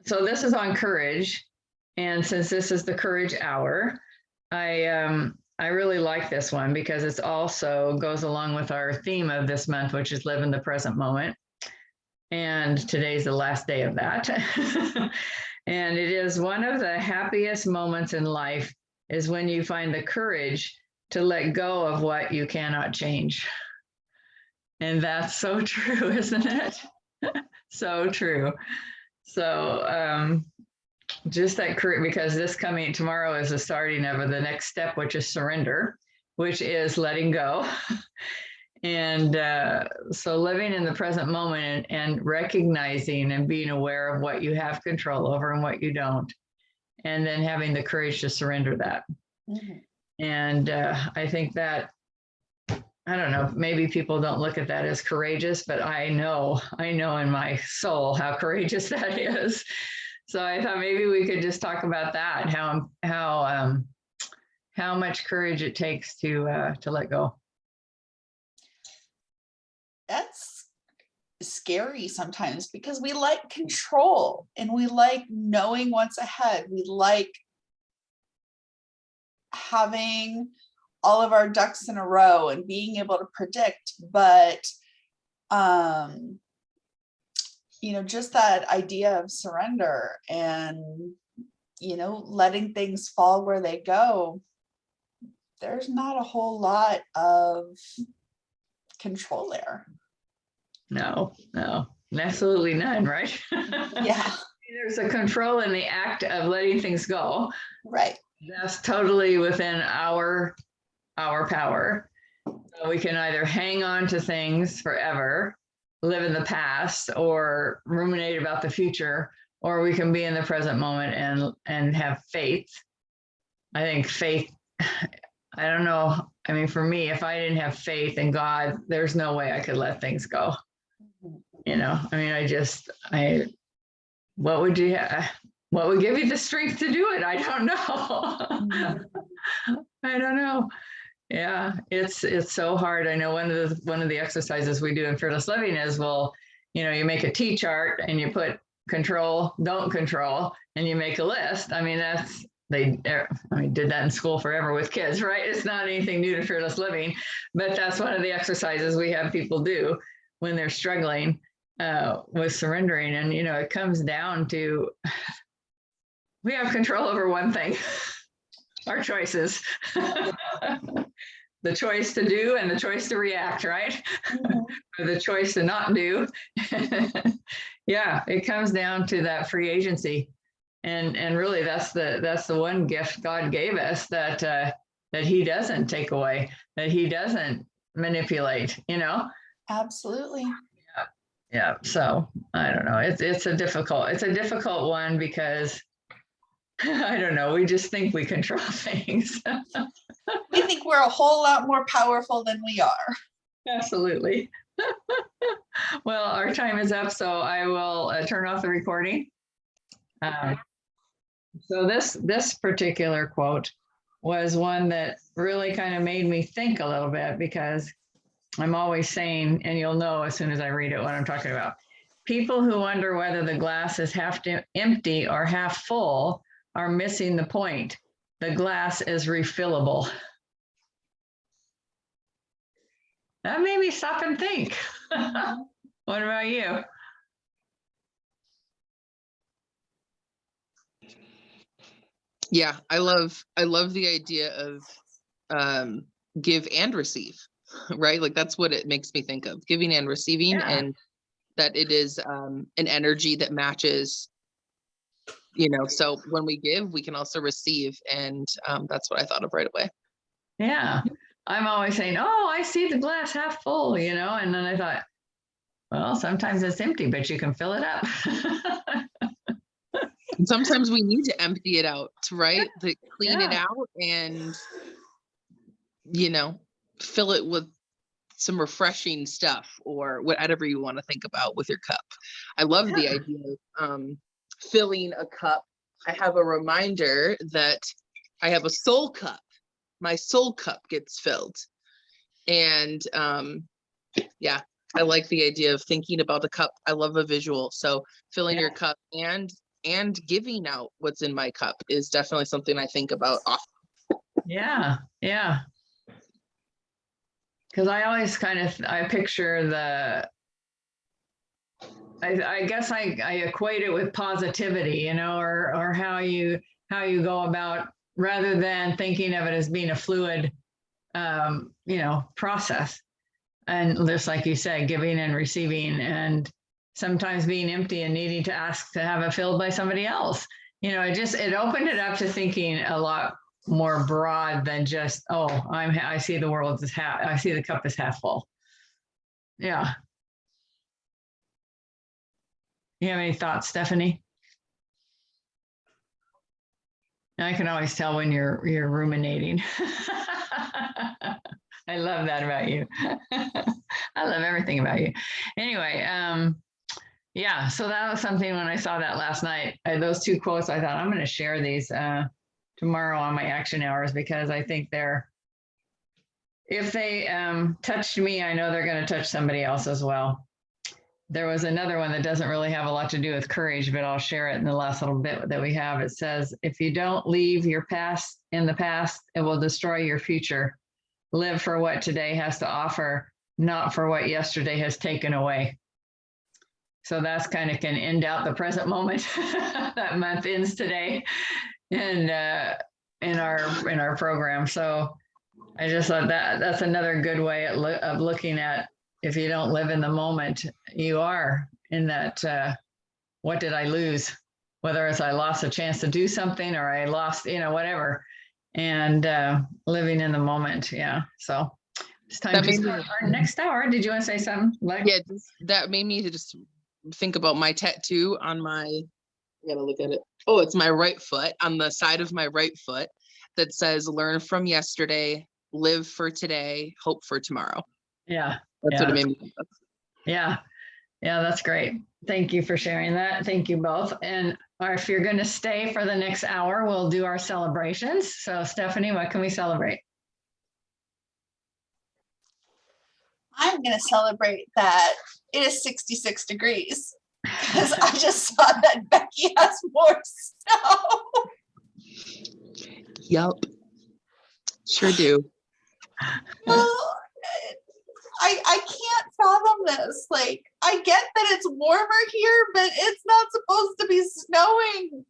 so this is on courage. And since this is the courage hour, I really like this one because it's also goes along with our theme of this month, which is live in the present moment. And today's the last day of that. And it is one of the happiest moments in life is when you find the courage to let go of what you cannot change. And that's so true, isn't it? So true. So just that courage, because this coming tomorrow is the starting of the next step, which is surrender, which is letting go. And so living in the present moment and recognizing and being aware of what you have control over and what you don't, and then having the courage to surrender that. Mm-hmm. And I think that, I don't know, maybe people don't look at that as courageous, but I know in my soul how courageous that is. So I thought maybe we could just talk about that, how much courage it takes to let go. That's scary sometimes because we like control and we like knowing what's ahead. We like having all of our ducks in a row and being able to predict, but just that idea of surrender and letting things fall where they go, there's not a whole lot of control there. No, absolutely none, right? Yeah. There's a control in the act of letting things go. Right. That's totally within our power. So we can either hang on to things forever, live in the past, or ruminate about the future, or we can be in the present moment and have faith. I think faith, I don't know. I mean, for me, if I didn't have faith in God, there's no way I could let things go. I mean, what would give you the strength to do it? I don't know. I don't know. Yeah, it's so hard. I know one of the exercises we do in Fearless Living is, you make a T chart and you put control, don't control, and you make a list. I mean, did that in school forever with kids, right? It's not anything new to Fearless Living, but that's one of the exercises we have people do when they're struggling with surrendering. And, it comes down to, we have control over one thing, our choices. The choice to do and the choice to react, right? Mm-hmm. Or the choice to not do. Yeah, it comes down to that free agency. And really that's the one gift God gave us that he doesn't take away, that he doesn't manipulate, Absolutely. Yeah. So I don't know. It's a difficult one because I don't know. We just think we control things. We think we're a whole lot more powerful than we are. Absolutely. Well, our time is up, so I will turn off the recording. So this particular quote was one that really kind of made me think a little bit, because I'm always saying, and you'll know as soon as I read it what I'm talking about. People who wonder whether the glass is half empty or half full are missing the point. The glass is refillable. That made me stop and think. What about you? Yeah, I love the idea of give and receive, right? Like that's what it makes me think of, giving and receiving. Yeah. And that it is an energy that matches, so when we give, we can also receive. And that's what I thought of right away. Yeah. I'm always saying, oh, I see the glass half full, and then I thought, well, sometimes it's empty, but you can fill it up. And sometimes we need to empty it out, right? To clean it out and, fill it with some refreshing stuff or whatever you want to think about with your cup. I love the idea of filling a cup. I have a reminder that I have a soul cup. My soul cup gets filled. And I like the idea of thinking about the cup. I love a visual. So filling your cup and and giving out what's in my cup is definitely something I think about often. Yeah, yeah. Because I always I picture I guess I equate it with positivity, you know, or how you go about, rather than thinking of it as being a fluid, you know, process. And just like you said, giving and receiving, and sometimes being empty and needing to ask to have it filled by somebody else. You know, it opened it up to thinking a lot more broad than just, oh, I see the world as I see the cup as half full. Yeah. You have any thoughts, Stephanie? I can always tell when you're ruminating. I love that about you. I love everything about you. Anyway, yeah, so that was something when I saw that last night, those two quotes, I thought I'm going to share these tomorrow on my action hours, because I think if they touched me, I know they're going to touch somebody else as well. There was another one that doesn't really have a lot to do with courage, but I'll share it in the last little bit that we have. It says, if you don't leave your past in the past, it will destroy your future. Live for what today has to offer, not for what yesterday has taken away. So that's kind of can end out the present moment. That month ends today, and in our program. So I just thought that's another good way of looking at, if you don't live in the moment, you are in that, what did I lose? Whether it's I lost a chance to do something, or I lost, you know, whatever. And living in the moment. Yeah. So it's time to start our next hour. Did you want to say something? Yeah, that made me just think about my tattoo on my, I gotta look at it. Oh, it's my right foot, on the side of my right foot, that says, learn from yesterday, live for today, hope for tomorrow. Yeah. That's what it made me think of. Yeah. Yeah, that's great. Thank you for sharing that. Thank you both. And if you're going to stay for the next hour, we'll do our celebrations. So Stephanie, what can we celebrate? I'm going to celebrate that it is 66 degrees, because I just saw that Becky has more snow. Yup. Sure do. Well, I can't fathom this. Like, I get that it's warmer here, but it's not supposed to be snowing.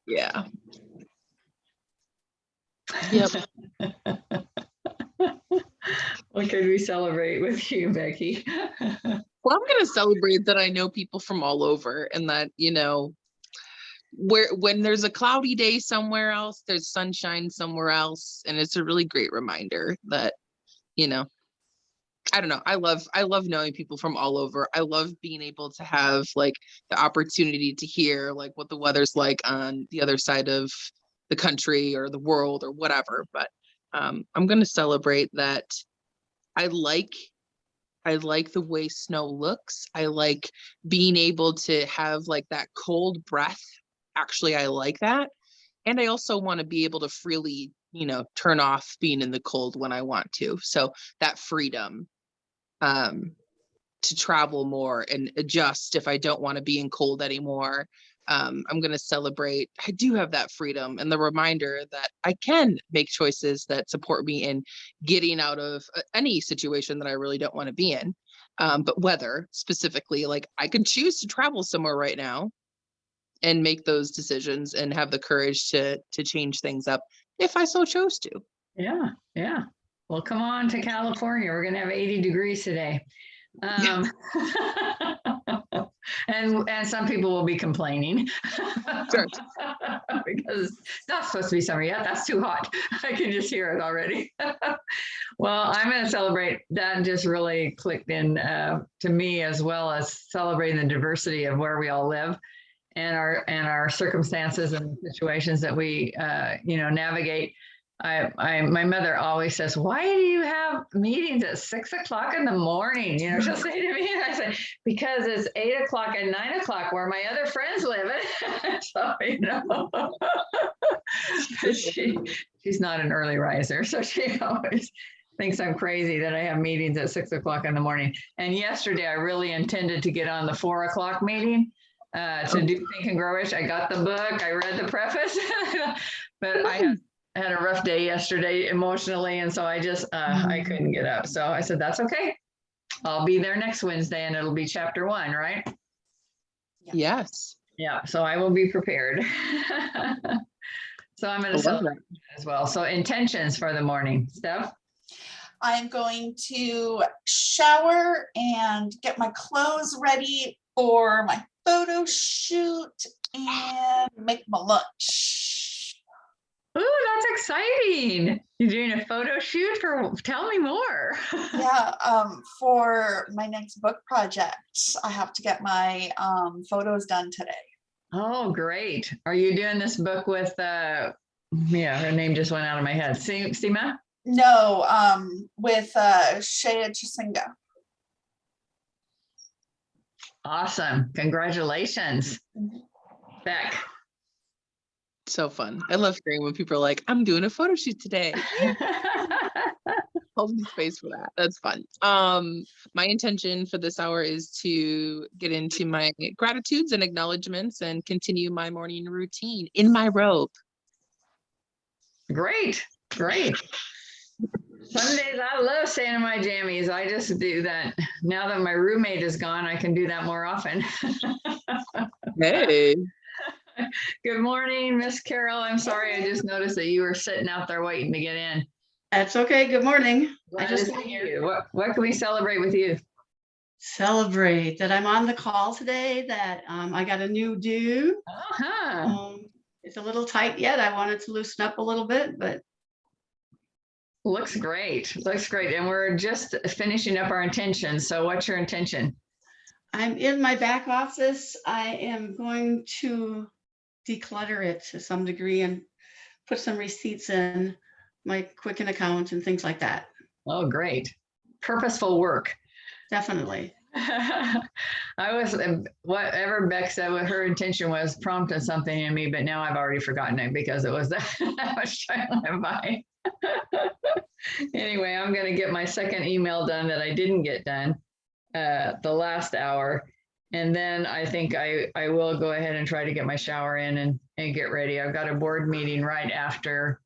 Yeah. Yep. What could we celebrate with you, Becky? Well, I'm going to celebrate that I know people from all over, and that, you know, when there's a cloudy day somewhere else, there's sunshine somewhere else. And it's a really great reminder that, you know, I don't know. I love knowing people from all over. I love being able to have like the opportunity to hear like what the weather's like on the other side of the country or the world or whatever. But I'm going to celebrate that. I like the way snow looks. I like being able to have like that cold breath. Actually, I like that. And I also want to be able to freely, you know, turn off being in the cold when I want to. So that freedom to travel more and adjust if I don't want to be in cold anymore. I'm going to celebrate. I do have that freedom and the reminder that I can make choices that support me in getting out of any situation that I really don't want to be in. But weather specifically, like I can choose to travel somewhere right now and make those decisions and have the courage to change things up if I so chose to. Yeah. Yeah. Well, come on to California. We're going to have 80 degrees today. And some people will be complaining. Sure. Because it's not supposed to be summer yet. That's too hot. I can just hear it already. Well, I'm going to celebrate that. Just really clicked in to me, as well as celebrating the diversity of where we all live and our circumstances and situations that we navigate. My mother always says, why do you have meetings at 6 o'clock in the morning? You know, she'll say to me, and I say, because it's 8 o'clock and 9 o'clock where my other friends live. So, you know, she's not an early riser. So she always thinks I'm crazy that I have meetings at 6 o'clock in the morning. And yesterday I really intended to get on the 4 o'clock meeting. to do Think and Grow Rich. I got the book, I read the preface, but I had a rough day yesterday emotionally. And so I just, I couldn't get up. So I said, that's okay. I'll be there next Wednesday and it'll be chapter 1, right? Yes. Yeah. So I will be prepared. So I'm going I to love celebrate as well. So intentions for the morning, Steph. I'm going to shower and get my clothes ready for my photo shoot and make my lunch. Ooh, that's exciting. You're doing a photo shoot tell me more. Yeah, for my next book project, I have to get my photos done today. Oh, great. Are you doing this book with, her name just went out of my head. Seema? No, with Shea Chisinga. Awesome. Congratulations, Beck. So fun. I love hearing when people are like, I'm doing a photo shoot today. Hold the space for that. That's fun. My intention for this hour is to get into my gratitudes and acknowledgements and continue my morning routine in my robe. Great. Some days I love staying in my jammies. I just do that. Now that my roommate is gone, I can do that more often. Hey. Good morning, Miss Carol. I'm sorry. I just noticed that you were sitting out there waiting to get in. That's okay. Good morning. Glad to see you. What can we celebrate with you? Celebrate that I'm on the call today, that I got a new do. Uh-huh. It's a little tight yet. I wanted to loosen up a little bit, but Looks great. And we're just finishing up our intentions. So what's your intention? I'm in my back office. I am going to declutter it to some degree and put some receipts in my Quicken account and things like that. Oh, great. Purposeful work. Definitely. Whatever Beck said, what her intention was prompted something in me, but now I've already forgotten it because it was that much time went by. Anyway, I'm going to get my second email done that I didn't get done the last hour. And then I think I will go ahead and try to get my shower in and get ready. I've got a board meeting right after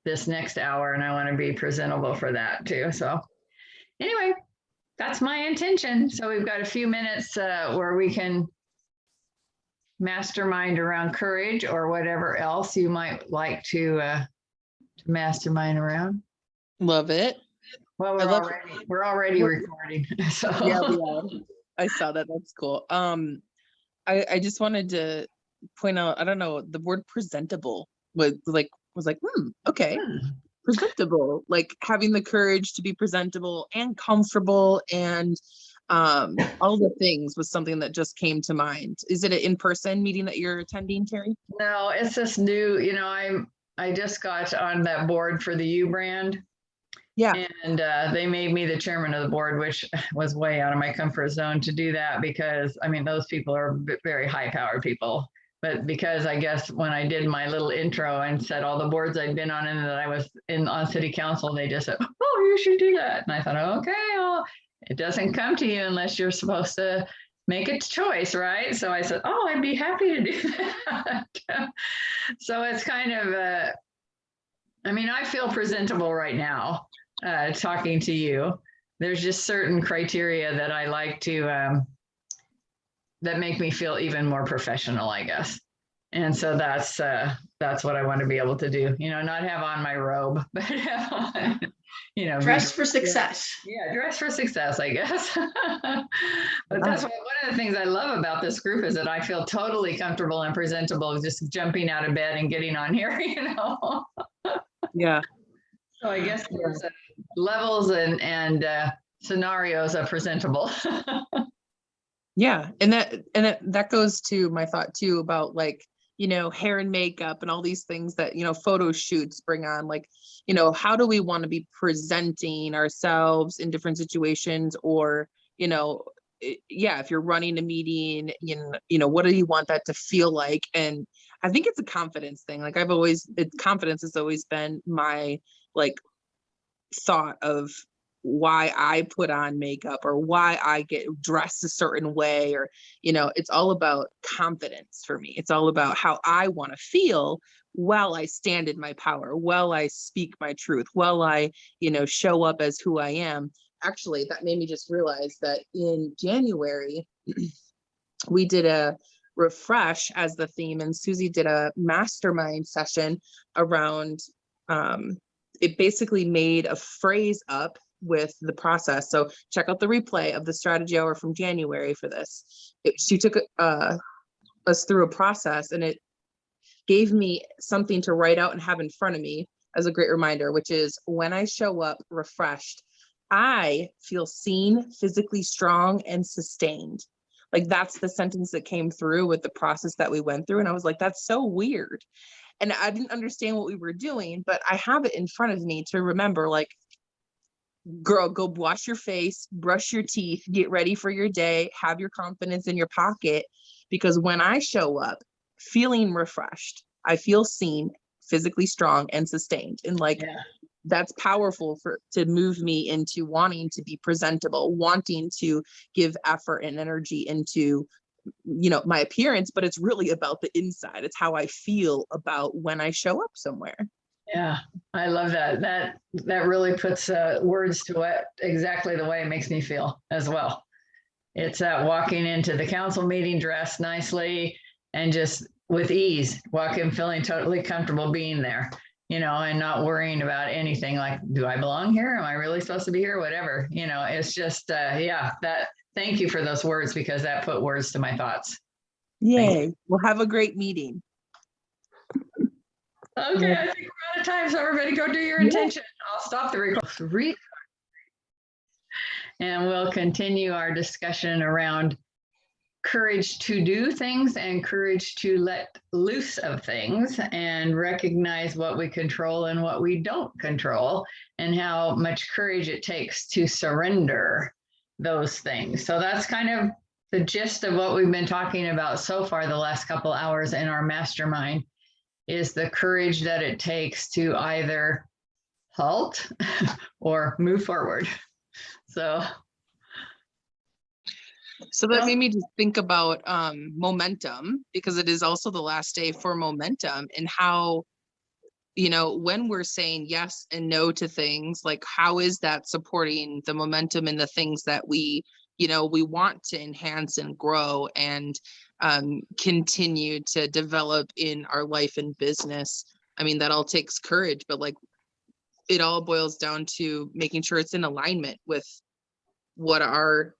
this next hour, and I want to be presentable for that too. So anyway, that's my intention. So we've got a few minutes where we can mastermind around courage or whatever else you might like to mastermind around. Love it. Well, we're already recording. So Yeah, we are. I saw that. That's cool. I just wanted to point out, I don't know, the word presentable was like, okay. Presentable, like having the courage to be presentable and comfortable and all the things was something that just came to mind. Is it an in-person meeting that you're attending, Terry? No, it's this new, I just got on that board for the U brand. Yeah. And they made me the chairman of the board, which was way out of my comfort zone to do that because, those people are very high-powered people. But because I guess when I did my little intro and said all the boards I'd been on and that I was on city council, they just said, oh, you should do that. And I thought, okay, well, it doesn't come to you unless you're supposed to make a choice, right? So I said, oh, I'd be happy to do that. So it's kind of, I feel presentable right now talking to you. There's just certain criteria that I like to, that make me feel even more professional, I guess. And so that's what I want to be able to do, not have on my robe, but have on, Dress for success. Yeah, dress for success, I guess. But that's one of the things I love about this group is that I feel totally comfortable and presentable just jumping out of bed and getting on here, Yeah. So I guess there's levels and scenarios of presentable. Yeah. And that goes to my thought too about hair and makeup and all these things that, photo shoots bring on, how do we want to be presenting ourselves in different situations or, if you're running a meeting, what do you want that to feel like? And I think it's a confidence thing. Confidence has always been my thought of why I put on makeup or why I get dressed a certain way, or, it's all about confidence for me. It's all about how I want to feel while I stand in my power, while I speak my truth, while I, show up as who I am. Actually, that made me just realize that in January, we did a refresh as the theme, and Susie did a mastermind session around, it basically made a phrase up with the process. So check out the replay of the strategy hour from January for this. She took us through a process, and it gave me something to write out and have in front of me as a great reminder, which is, when I show up refreshed, I feel seen, physically strong, and sustained. Like, that's the sentence that came through with the process that we went through. And I was like, that's so weird. And I didn't understand what we were doing, but I have it in front of me to remember, like, girl, go wash your face, brush your teeth, get ready for your day, have your confidence in your pocket. Because when I show up feeling refreshed, I feel seen, physically strong, and sustained. And like, that's powerful to move me into wanting to be presentable, wanting to give effort and energy into, my appearance, but it's really about the inside. It's how I feel about when I show up somewhere. Yeah, I love that. That really puts words to it exactly the way it makes me feel as well. It's walking into the council meeting dressed nicely and just with ease, walking feeling totally comfortable being there, and not worrying about anything like, do I belong here? Am I really supposed to be here? Whatever, it's just, thank you for those words, because that put words to my thoughts. Yay. We'll have a great meeting. Okay, I think we're out of time, so everybody go do your intention. I'll stop the recording. And we'll continue our discussion around courage to do things and courage to let loose of things and recognize what we control and what we don't control, and how much courage it takes to surrender those things. So that's kind of the gist of what we've been talking about so far the last couple hours in our mastermind, is the courage that it takes to either halt or move forward. So that made me just think about momentum, because it is also the last day for momentum, and how, when we're saying yes and no to things, like, how is that supporting the momentum and the things that we want to enhance and grow and continue to develop in our life and business. I mean, that all takes courage, but like, it all boils down to making sure it's in alignment with what our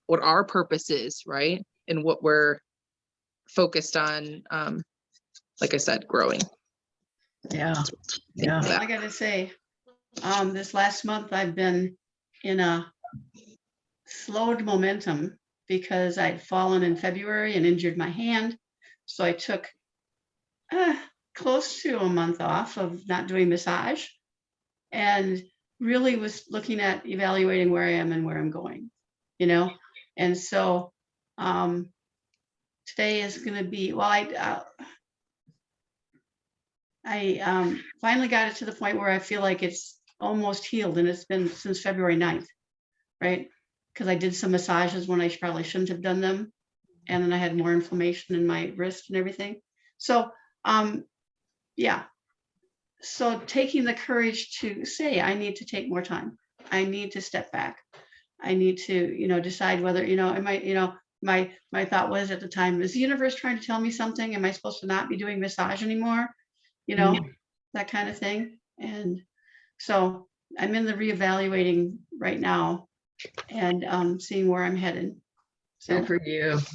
purpose is, right? And what we're focused on, like I said, growing. Yeah. I gotta say, this last month I've been in a slowed momentum, because I'd fallen in February and injured my hand. So I took close to a month off of not doing massage, and really was looking at evaluating where I am and where I'm going, And so today is going to be, well, I finally got it to the point where I feel like it's almost healed, and it's been since February 9th, right? Because I did some massages when I probably shouldn't have done them. And then I had more inflammation in my wrist and everything. So, So taking the courage to say, I need to take more time. I need to step back. I need to, decide whether, my thought was at the time, is the universe trying to tell me something? Am I supposed to not be doing massage anymore? That kind of thing. And so I'm in the reevaluating right now, and seeing where I'm headed. So.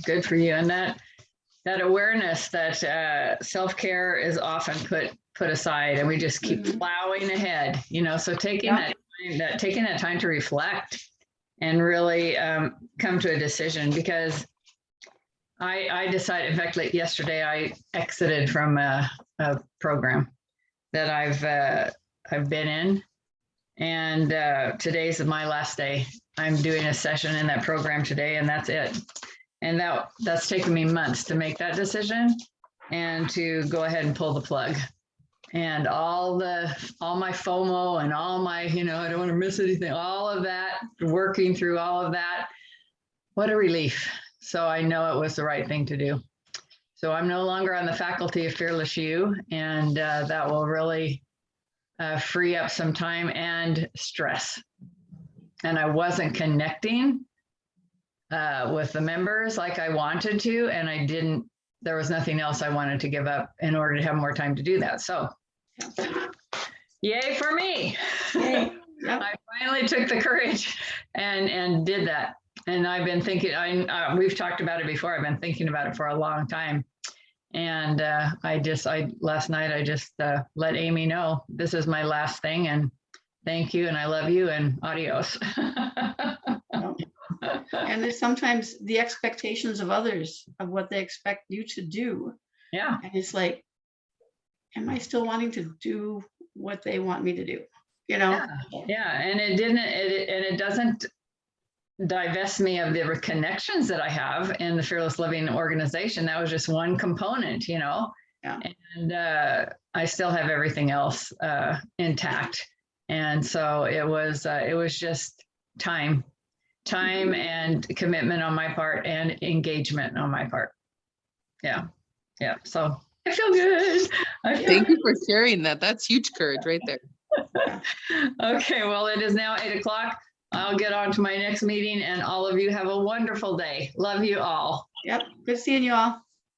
Good for you. And that awareness that self-care is often put aside, and we just keep plowing ahead, so taking that time to reflect and really come to a decision, because I decided, in fact, like yesterday, I exited from a program that I've been in, and today's my last day. I'm doing a session in that program today, and that's it. And that's taken me months to make that decision and to go ahead and pull the plug. and all my FOMO and all my, I don't want to miss anything, all of that, working through all of that. What a relief. So I know it was the right thing to do. So I'm no longer on the faculty of Fearless You, and that will really free up some time and stress. And I wasn't connecting with the members like I wanted to, and there was nothing else I wanted to give up in order to have more time to do that. So yay for me. Yay. Yep. I finally took the courage and did that. And I've been thinking, we've talked about it before. I've been thinking about it for a long time. And last night, I just let Amy know this is my last thing, and thank you. And I love you, and adios. And there's sometimes the expectations of others of what they expect you to do. Yeah. And it's like, am I still wanting to do what they want me to do? Yeah. And it doesn't divest me of the connections that I have in the Fearless Living organization. That was just one component, Yeah. And I still have everything else intact. And so it was just time and commitment on my part and engagement on my part. Yeah. So I feel good. Thank you for sharing that. That's huge courage right there. Okay, well, it is now 8 o'clock. I'll get on to my next meeting, and all of you have a wonderful day. Love you all. Yep. Good seeing you all.